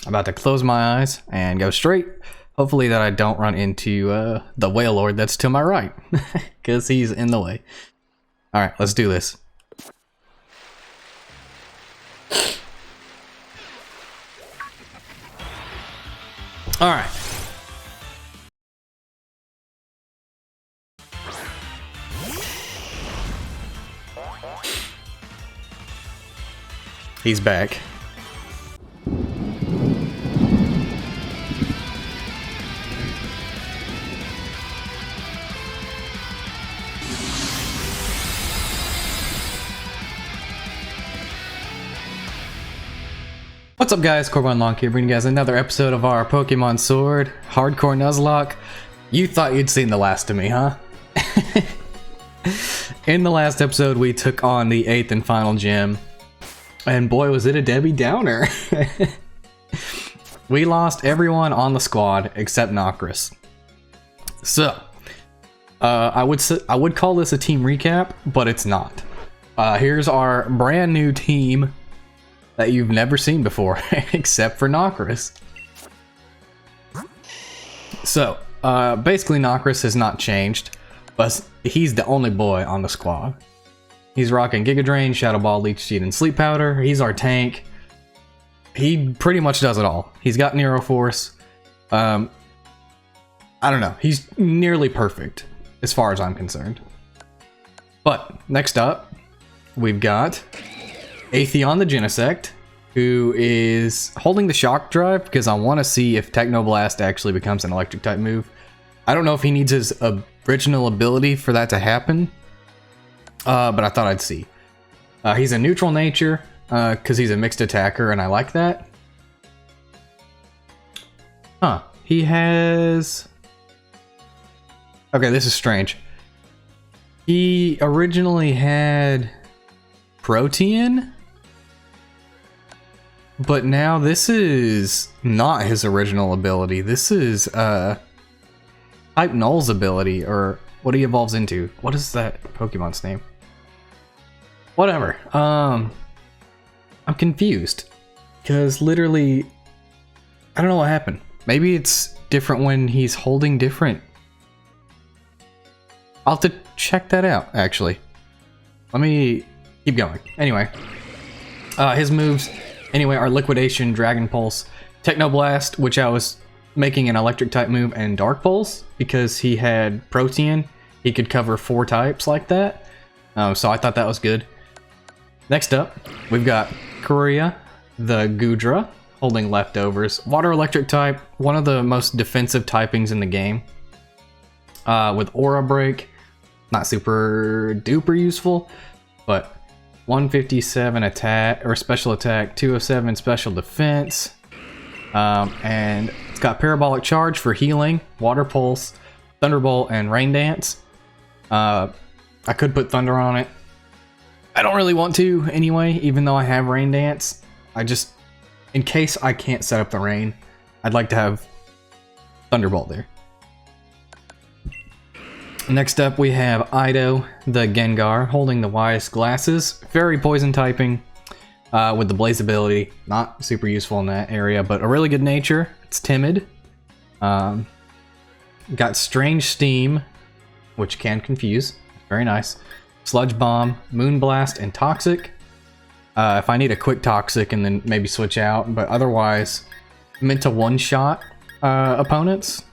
I'm about to close my eyes and go straight. Hopefully that I don't run into the Whale Lord that's to my right, because he's in the way. Alright, let's do this. Alright. He's back. What's up guys, Pokémon Nuzlocke here, bringing you guys another episode of our Pokémon Sword Hardcore Nuzlocke. You thought you'd seen the last of me, huh? In the last episode we took on the 8th and final gym, and boy was it a Debbie Downer. We lost everyone on the squad except Nocris. So, I would call this a team recap, but it's not. Here's our brand new team that you've never seen before, except for Nocris. So, basically Nocris has not changed, but he's the only boy on the squad. He's rocking Giga Drain, Shadow Ball, Leech Seed, and Sleep Powder. He's our tank. He pretty much does it all. He's got Nero Force. I don't know. He's nearly perfect, as far as I'm concerned. But, next up, we've got Atheon the Genesect, who is holding the Shock Drive because I want to see if Technoblast actually becomes an electric type move. I don't know if he needs his original ability for that to happen, but I thought I'd see. He's a neutral nature because he's a mixed attacker, and I like that. Huh. He has... Okay, this is strange. He originally had Protean, but now this is not his original ability. This is Type Null's ability, or what he evolves into. What is that Pokemon's name? Whatever. I'm confused, because literally I don't know what happened. Maybe it's different when he's holding different. I'll have to check that out, actually. Let me keep going. Anyway, his moves anyway are Liquidation, Dragon Pulse, Technoblast, which I was making an electric type move, and Dark Pulse because he had Protean. He could cover 4 types like that, so I thought that was good. Next up, we've got Korea the Goodra, holding Leftovers, Water Electric type, one of the most defensive typings in the game, with Aura Break. Not super duper useful, but 157 attack or special attack, 207 special defense, and it's got Parabolic Charge for healing, Water Pulse, Thunderbolt, and Rain Dance. I could put Thunder on it. I don't really want to anyway, even though I have Rain Dance. I just, in case I can't set up the rain, I'd like to have Thunderbolt there. Next up we have Ido the Gengar, holding the Wise Glasses, very poison typing, with the Blaze ability. Not super useful in that area, but a really good nature. It's timid. Got Strange Steam, which can confuse. Very nice. Sludge Bomb, Moonblast, and Toxic. If I need a quick Toxic and then maybe switch out, but otherwise meant to one-shot opponents.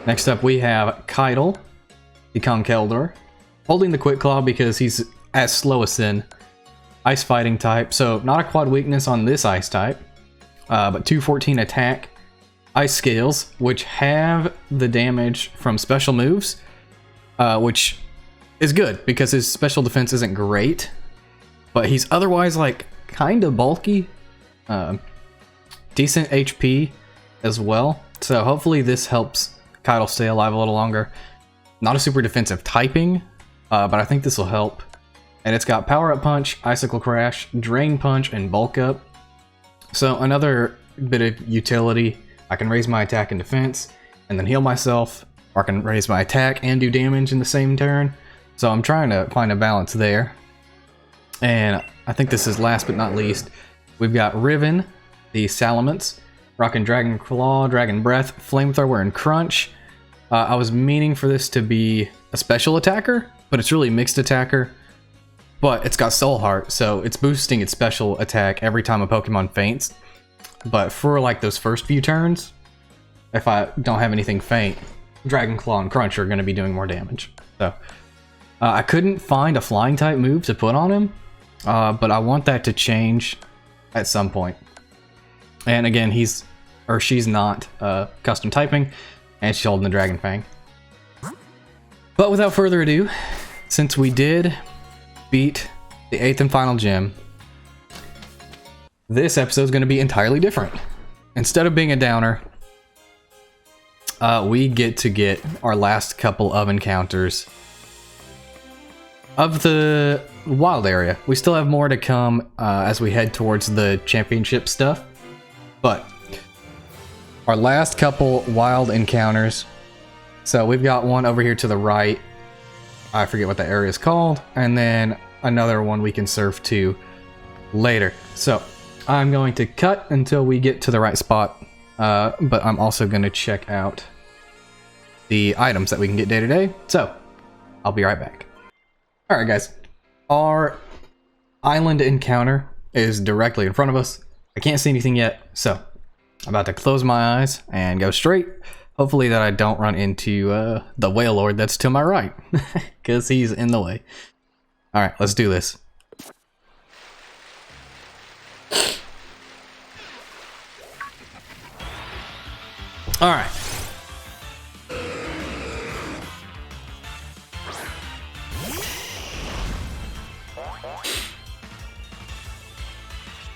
Next up we have Keitel, the Conkeldurr, holding the Quick Claw because he's as slow as Sin. Ice Fighting type, so not a quad weakness on this Ice type, but 214 attack. Ice Scales, which have the damage from special moves, which is good because his special defense isn't great, but he's otherwise like kind of bulky. Decent HP as well, so hopefully this helps Keitel stay alive a little longer. Not a super defensive typing, but I think this will help. And it's got Power Up Punch, Icicle Crash, Drain Punch, and Bulk Up. So another bit of utility. I can raise my attack and defense, and then heal myself, or I can raise my attack and do damage in the same turn. So I'm trying to find a balance there. And I think this is last but not least, We've got Riven, the Salamence, rocking Dragon Claw, Dragon Breath, Flamethrower, and Crunch. I was meaning for this to be a special attacker, but it's really mixed attacker. But it's got Soul Heart, so it's boosting its special attack every time a Pokemon faints. But for like those first few turns, if I don't have anything faint, Dragon Claw and Crunch are going to be doing more damage. So I couldn't find a flying type move to put on him, but I want that to change at some point. And again, he's or she's not custom typing, and she's holding the Dragon Fang. But without further ado, since we did beat the 8th and final gym, this episode is going to be entirely different. Instead of being a downer, we get our last couple of encounters of the wild area. We still have more to come as we head towards the championship stuff, but our last couple wild encounters. So we've got one over here to the right. I forget what the area is called, and then another one we can surf to later. So I'm going to cut until we get to the right spot, but I'm also going to check out the items that we can get day to day. So I'll be right back. All right, guys. Our island encounter is directly in front of us. I can't see anything yet, so I'm about to close my eyes and go straight. Hopefully that I don't run into the Whale Lord that's to my right, because he's in the way. All right, let's do this. All right.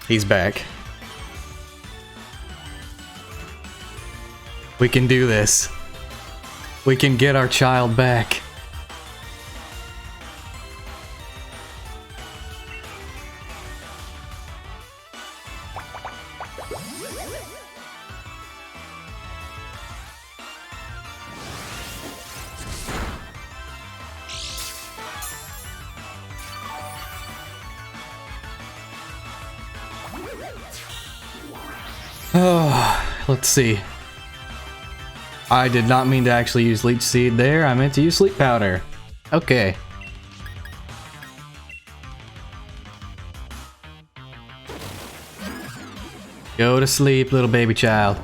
He's back. We can do this. We can get our child back. Oh, let's see. I did not mean to actually use Leech Seed there. I meant to use Sleep Powder. Okay. Go to sleep, little baby child.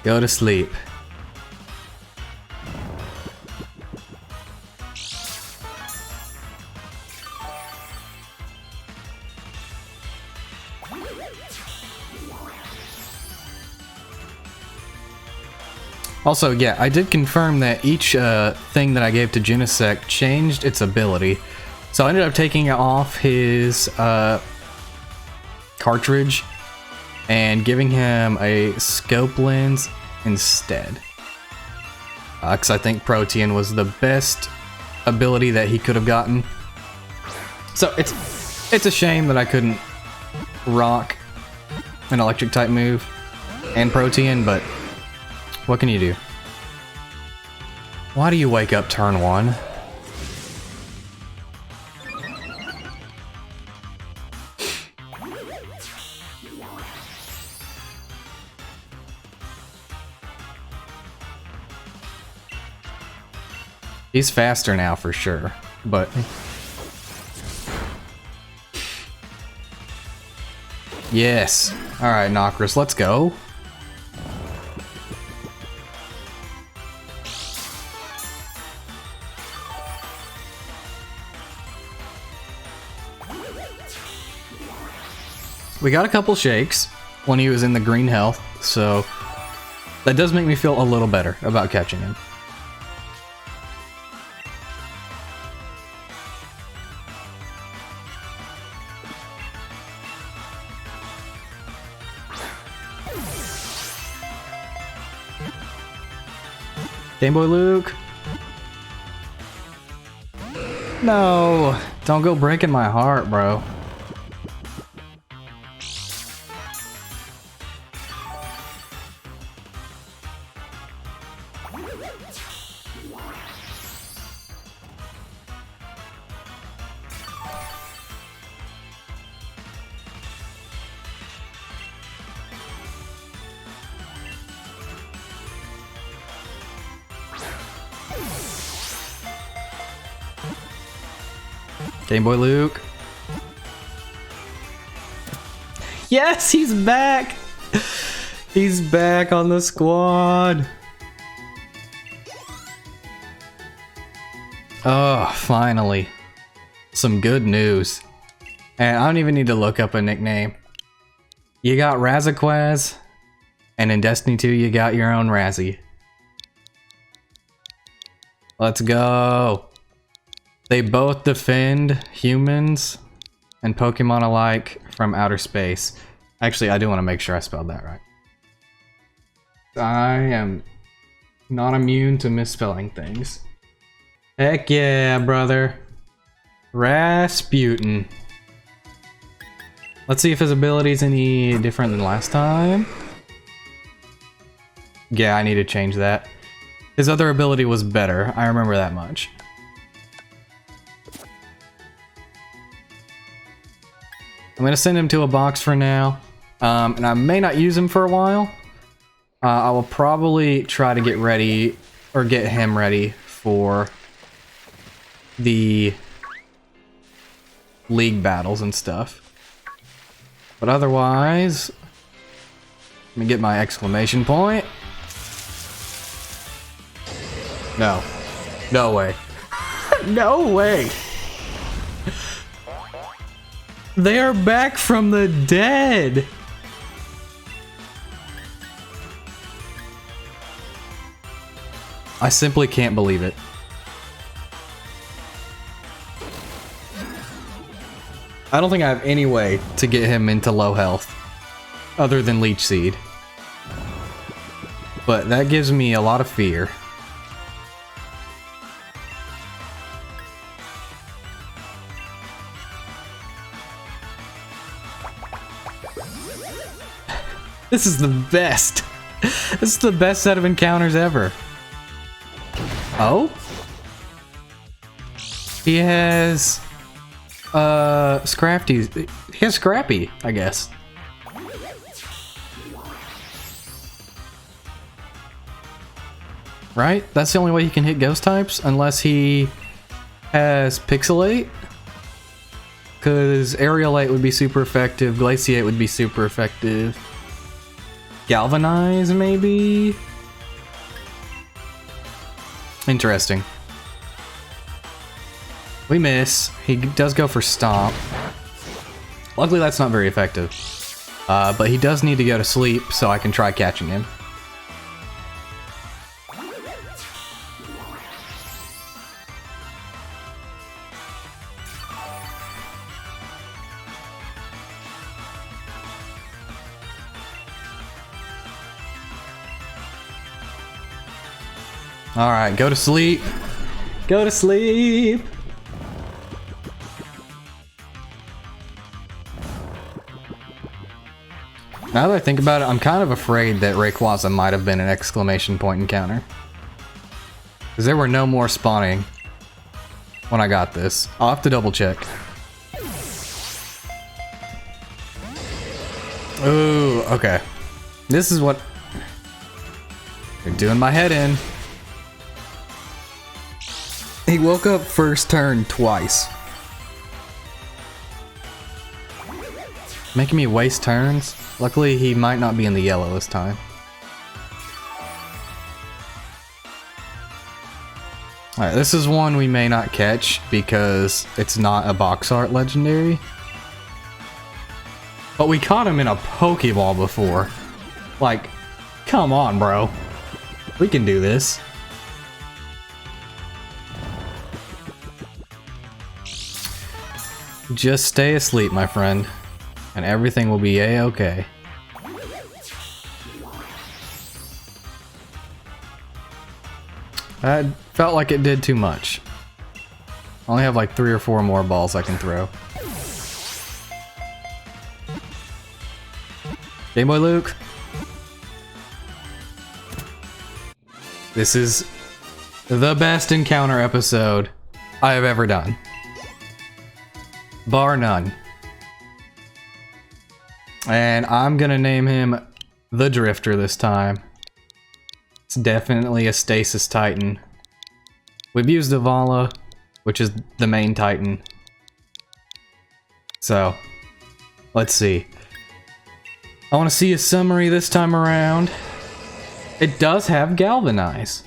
Go to sleep. Also, yeah, I did confirm that each thing that I gave to Genesect changed its ability. So I ended up taking off his cartridge and giving him a scope lens instead. Because I think Protean was the best ability that he could have gotten. So it's a shame that I couldn't rock an electric type move and Protean, but what can you do? Why do you wake up turn 1? He's faster now for sure, but yes. All right, Nocris, let's go. We got a couple shakes when he was in the green health, so that does make me feel a little better about catching him. Game Boy Luke. No, don't go breaking my heart, bro. Game Boy Luke. Yes, he's back! He's back on the squad. Oh, finally. Some good news. And I don't even need to look up a nickname. You got Razziquaz, and in Destiny 2 you got your own Razzie. Let's go. They both defend humans and Pokemon alike from outer space. Actually, I do want to make sure I spelled that right. I am not immune to misspelling things. Heck yeah, brother. Rasputin. Let's see if his ability's any different than last time. Yeah, I need to change that. His other ability was better. I remember that much. I'm gonna send him to a box for now. And I may not use him for a while. I will probably try to get ready, or get him ready for the league battles and stuff. But otherwise, let me get my exclamation point. No. No way. No way. They are back from the dead. I simply can't believe it. I don't think I have any way to get him into low health other than Leech Seed. But that gives me a lot of fear. This is the best. This is the best set of encounters ever. Oh? He has Scrafty. He has Scrappy, I guess. Right? That's the only way he can hit ghost types, unless he has Pixelate. Because Aerialate would be super effective, Glaciate would be super effective. Galvanize, maybe? Interesting. We miss. He does go for Stomp. Luckily, that's not very effective. But he does need to go to sleep, so I can try catching him. Alright, go to sleep. Go to sleep. Now that I think about it, I'm kind of afraid that Rayquaza might have been an exclamation point encounter. Because there were no more spawning when I got this. I'll have to double check. Ooh, okay. This is what... You're doing my head in. He woke up first turn twice. Making me waste turns. Luckily, he might not be in the yellow this time. Alright, this is one we may not catch because it's not a box art legendary. But we caught him in a Pokeball before. Like, come on, bro. We can do this. Just stay asleep, my friend, and everything will be a-okay. That felt like it did too much. I only have like 3 or 4 more balls I can throw. Game Boy Luke. This is the best encounter episode I have ever done. Bar none. And I'm gonna name him the Drifter this time. It's definitely a Stasis Titan. We've used Avala, which is the main Titan. So, let's see. I want to see a summary this time around. It does have Galvanize.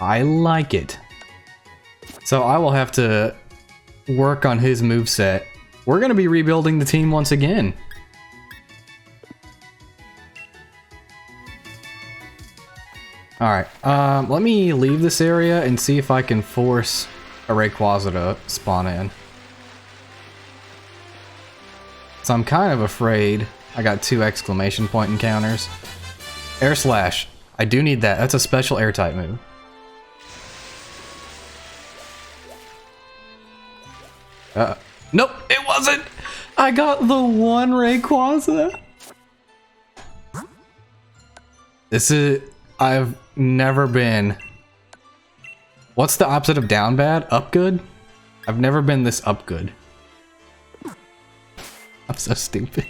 I like it. So I will have to work on his moveset. We're going to be rebuilding the team once again. Alright, let me leave this area and see if I can force a Rayquaza to spawn in. So I'm kind of afraid I got 2 exclamation point encounters. Air Slash. I do need that. That's a special air type move. Nope, it wasn't! I got the 1 Rayquaza! This is... I've never been... What's the opposite of down bad? Up good? I've never been this up good. I'm so stupid.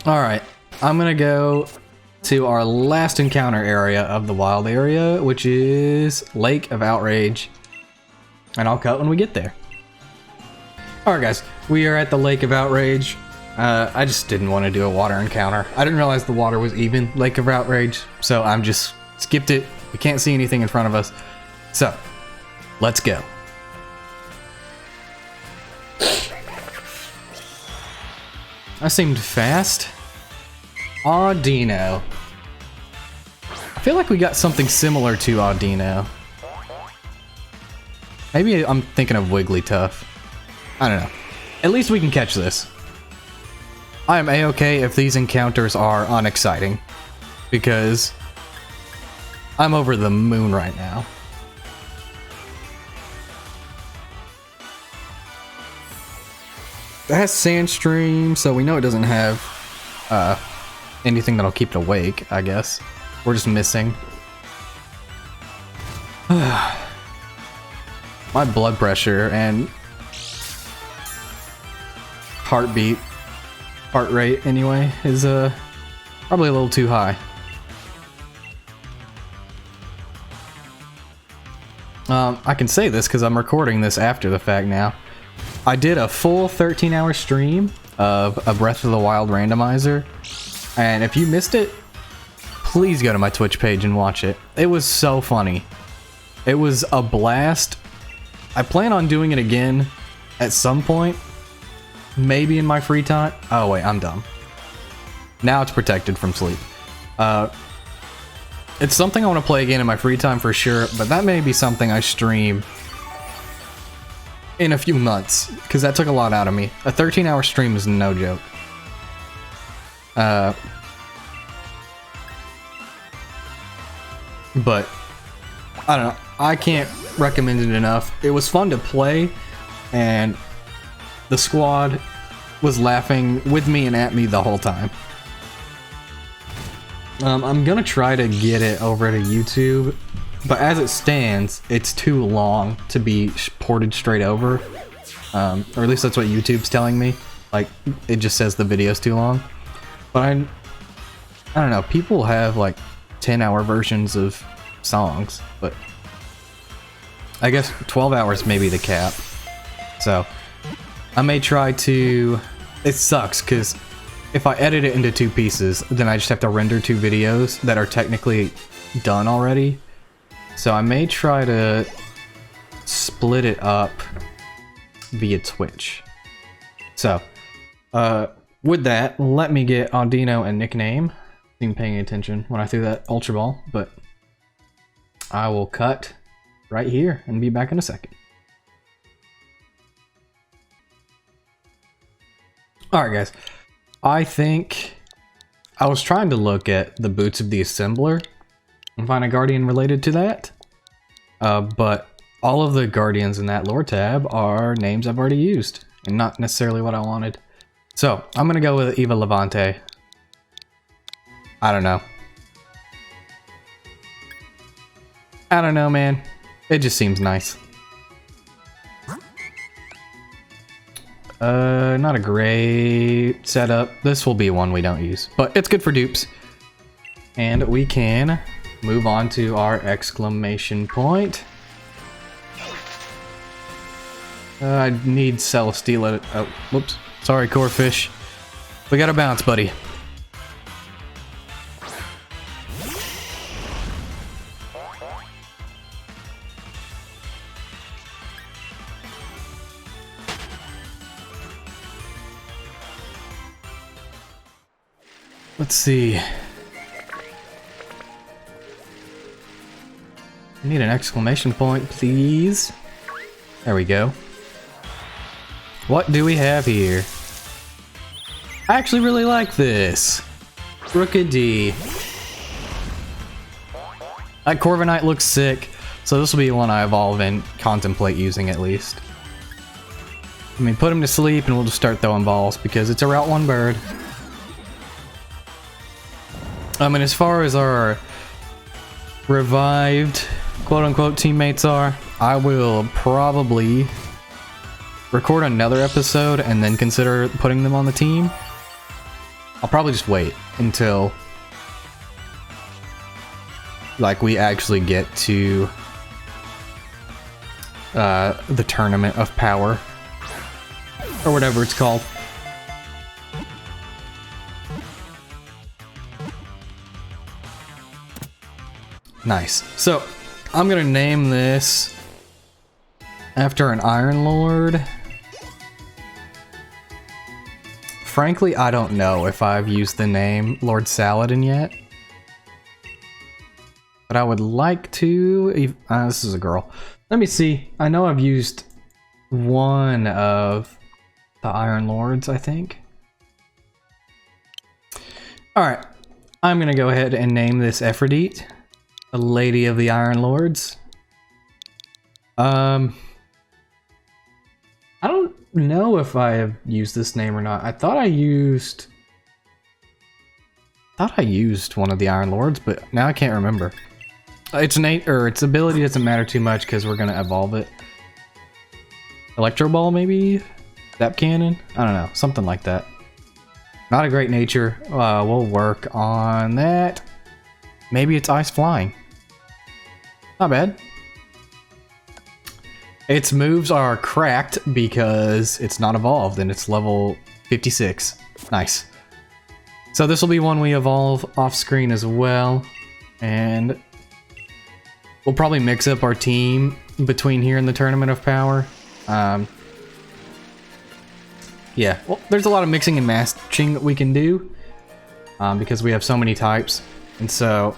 Alright, I'm gonna go to our last encounter area of the wild area, which is Lake of Outrage. And I'll cut when we get there. Alright guys, we are at the Lake of Outrage. I just didn't want to do a water encounter. I didn't realize the water was even Lake of Outrage, so I'm just skipped it. We can't see anything in front of us. So, let's go. That seemed fast. Audino. I feel like we got something similar to Audino. Maybe I'm thinking of Wigglytuff. I don't know. At least we can catch this. I am a-okay if these encounters are unexciting, because I'm over the moon right now. It has Sandstream, so we know it doesn't have anything that'll keep it awake, I guess. We're just missing. My blood pressure and heart rate anyway, is probably a little too high. I can say this because I'm recording this after the fact now. I did a full 13-hour stream of a Breath of the Wild randomizer, and if you missed it, please go to my Twitch page and watch it. It was so funny. It was a blast. I plan on doing it again at some point. Maybe in my free time. Oh wait, I'm dumb. Now it's protected from sleep. It's something I want to play again in my free time for sure, but that may be something I stream in a few months, because that took a lot out of me. A 13-hour stream is no joke. But I don't know. I can't recommend it enough. It was fun to play, and the squad was laughing with me and at me the whole time. I'm gonna try to get it over to YouTube, but as it stands, it's too long to be ported straight over. Or at least that's what YouTube's telling me. Like, it just says the video's too long. But I don't know, people have like 10-hour versions of songs, but I guess 12 hours may be the cap. So I may try to... It sucks, because if I edit it into 2 pieces, then I just have to render 2 videos that are technically done already. So I may try to split it up via Twitch. So, with that, let me get Audino a nickname. Even paying attention when I threw that Ultra Ball, but I will cut right here and be back in a second. Alright guys, I think I was trying to look at the boots of the assembler and find a guardian related to that, but all of the guardians in that lore tab are names I've already used and not necessarily what I wanted. So I'm gonna go with Eva Levante. I don't know. I don't know, man. It just seems nice. Not a great setup. This will be one we don't use, but it's good for dupes. And we can move on to our exclamation point. I need Celesteela. Oh, whoops. Sorry, Corefish. We gotta bounce, buddy. Let's see. I need an exclamation point, please. There we go. What do we have here? I actually really like this. Rookidee. That Corviknight looks sick, so this will be one I evolve and contemplate using at least. I mean, put him to sleep and we'll just start throwing balls because it's a Route 1 bird. I mean, as far as our revived quote-unquote teammates are, I will probably record another episode and then consider putting them on the team. I'll probably just wait until like we actually get to the Tournament of Power or whatever it's called. Nice. So I'm gonna name this after an Iron Lord. Frankly, I don't know if I've used the name Lord Saladin yet. But I would like to... this is a girl. Let me see. I know I've used one of the Iron Lords, I think. Alright. I'm going to go ahead and name this Aphrodite, the Lady of the Iron Lords. I don't know if I have used this name or not. I thought I used one of the Iron Lords, but now I can't remember. Its name or its ability doesn't matter too much because we're gonna evolve it. Electro Ball, maybe? Zap Cannon? I don't know, something like that. Not a great nature. We'll work on that. Maybe it's Ice Flying. Not bad. Its moves are cracked because it's not evolved and it's level 56. Nice. So this will be one we evolve off screen as well. And we'll probably mix up our team between here and the Tournament of Power. Yeah, well, there's a lot of mixing and matching that we can do because we have so many types. And so,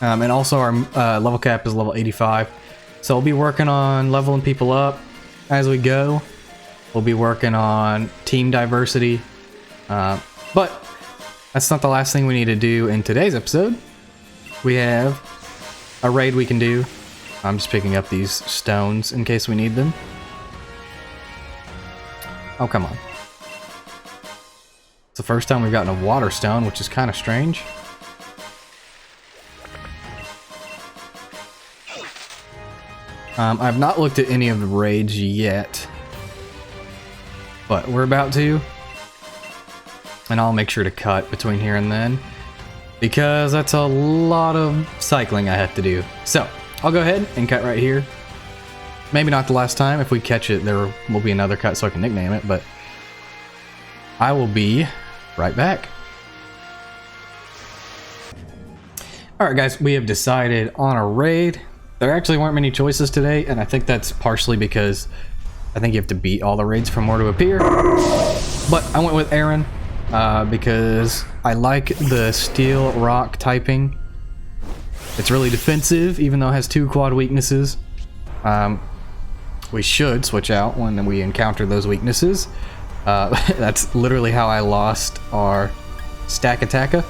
and also our level cap is level 85. So we'll be working on leveling people up as we go. We'll be working on team diversity. But that's not the last thing we need to do in today's episode. We have a raid we can do. I'm just picking up these stones in case we need them. Oh, come on. It's the first time we've gotten a water stone, which is kind of strange. I've not looked at any of the raids yet, but we're about to. And I'll make sure to cut between here and then, because that's a lot of cycling I have to do. So, I'll go ahead and cut right here. Maybe not the last time. If we catch it, there will be another cut so I can nickname it, but I will be right back. Alright guys, we have decided on a raid. There actually weren't many choices today, and I think that's partially because I think you have to beat all the raids for more to appear. But I went with Aaron because I like the steel rock typing. It's really defensive, even though it has 2 quad weaknesses. We should switch out when we encounter those weaknesses. That's literally how I lost our stack attacker.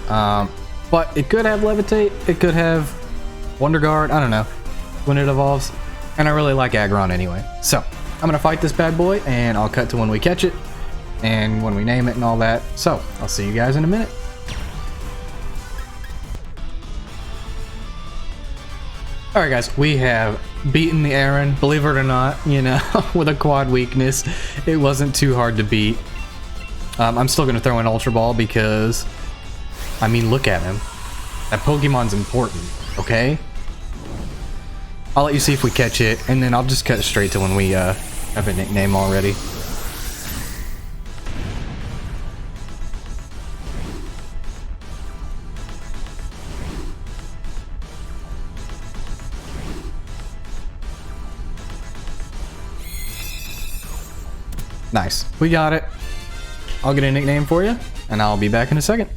But it could have levitate, it could have Wonder Guard, I don't know, when it evolves. And I really like Aggron anyway. So, I'm gonna fight this bad boy, and I'll cut to when we catch it, and when we name it and all that. So, I'll see you guys in a minute. Alright guys, we have beaten the Aaron, believe it or not, you know, with a quad weakness. It wasn't too hard to beat. I'm still gonna throw an Ultra Ball because, I mean, look at him. That Pokemon's important, okay? I'll let you see if we catch it, and then I'll just cut straight to when we have a nickname already. Nice. We got it. I'll get a nickname for you, and I'll be back in a second.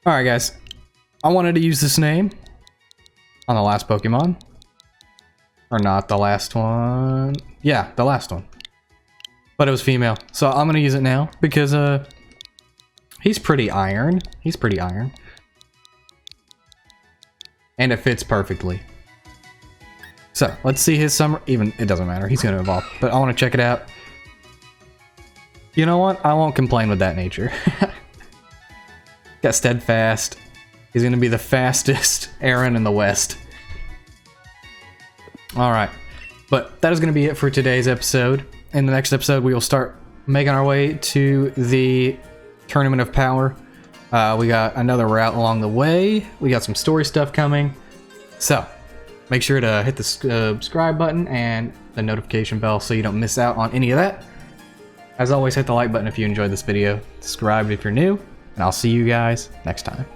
Alright guys, I wanted to use this name on the last Pokemon. Or not the last one. Yeah, the last one. But it was female. So I'm gonna use it now because he's pretty iron. He's pretty iron. And it fits perfectly. So let's see his summer. Even it doesn't matter, he's gonna evolve. But I wanna check it out. You know what? I won't complain with that nature. Got steadfast. He's gonna be the fastest Aaron in the West. Alright, but that is going to be it for today's episode. In the next episode, we will start making our way to the Tournament of Power. We got another route along the way. We got some story stuff coming. So, make sure to hit the subscribe button and the notification bell so you don't miss out on any of that. As always, hit the like button if you enjoyed this video. Subscribe if you're new, and I'll see you guys next time.